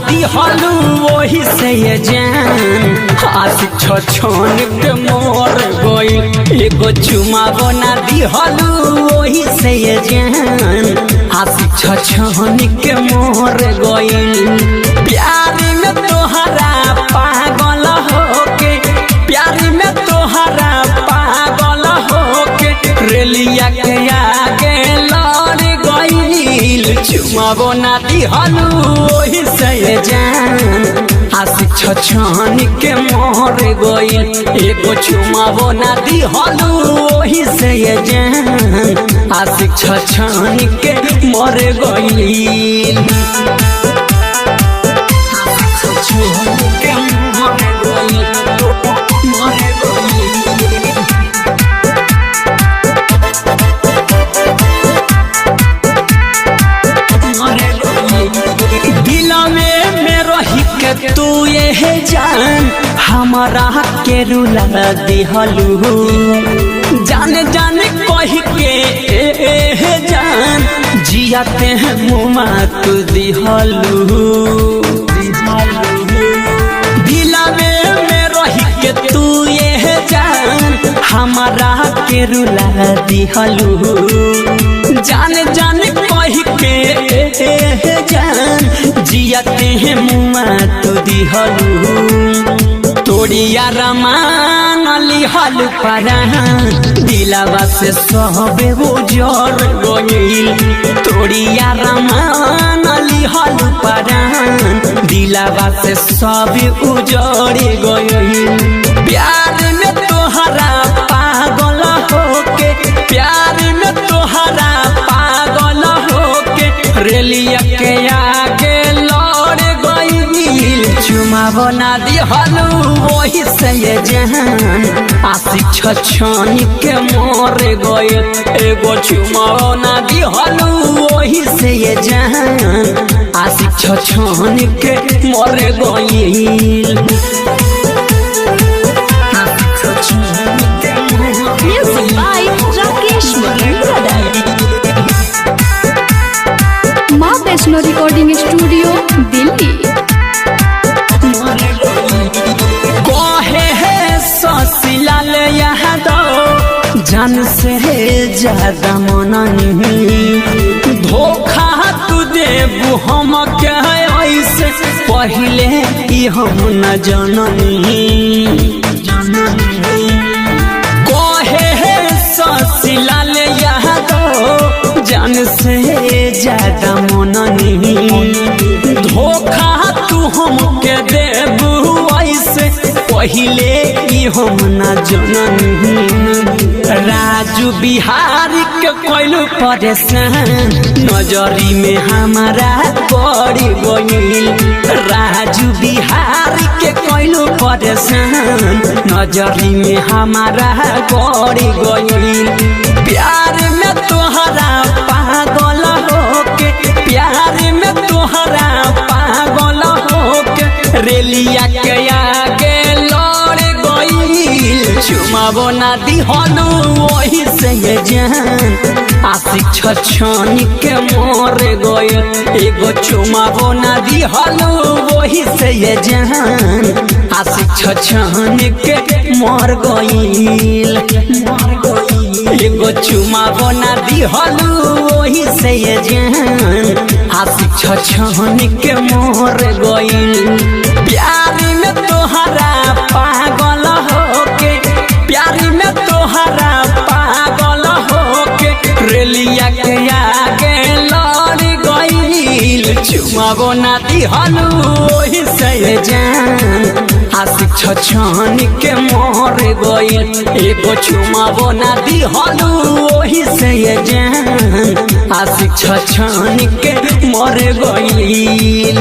दिहलू वही से ये जान आशिक छछन के मोर गइल एगो चुमा बना दिहलू वही से ये जान आशिक छछन के मोर गइल प्यार में तोहरा पागल होके प्यार में तोहरा पागल होके रेलिया के आगे लड़ गइल चुमा बना दिहलू वही से जान आशिक छछन के मोर गइल एगो चुमा बना दिहलू वही से जान आशिक छछन के मोर गइल तू ये जान हमारा के रुला दिहलू जान जान कह के जान जियाते हैं मुमा तू दिहलू दिलावे में रह के तू ये जान हमारा के रुला दिहलू जान जान कह के जान जियाते हैं मुआ तो दिहलू तोड़िया रमान लिहल परान दिलावा से सहबे वो जर गइल तोड़िया रमान लिहल परान दिलावा से सब उजड़ गइल प्यार में तोहरा पागल होके प्यार में तोहरा पागल होके रेलिया के आगे चुमा बना दिहलू वही से जान आशिक छछन के मोर गइल एगो चुमा बना दिहलू वही से जान आशिक छछन के मोर गइल म्यूजिक बाय राकेश माँ वैष्णो रिकॉर्डिंग स्टूडियो दिल्ली जान से ज्यादा मननी धोखा तू देबू हम के ऐसे पहले ही हम न जननी कहे ससिलाल यादव जान से ज्यादा मननी धोखा तू हम के देबू ऐसे पहले ही हम न जननी राजू बिहारी के कोइलू परेशान नजरी में हमारा पड़ गइल राजू बिहारी के कोइलू परेशान नजरी में हमारा पड़ गइल प्यार में तोहरा पागल होके प्यार में तोहरा पागल होके रेलिया के आगे चुमा बना दिहलू वही से जान आशिक छछन के मोर गइल एगो चुमा बना दिहलू वही से जान आशिक छछन के मोर गइल एगो चुमा बना दिहलू वही से जान आशिक छछन के मोर गइल प्यार में तोहरा पागल होके प्यार में तोहरा पागल होके रेलिया के आगे लड़ गइल चुमा बना दिहलू वही से जान आशिक छछन के मोर गइल एगो चुमा बना दिहलू वही से जान आशिक छछन के मोर गइल।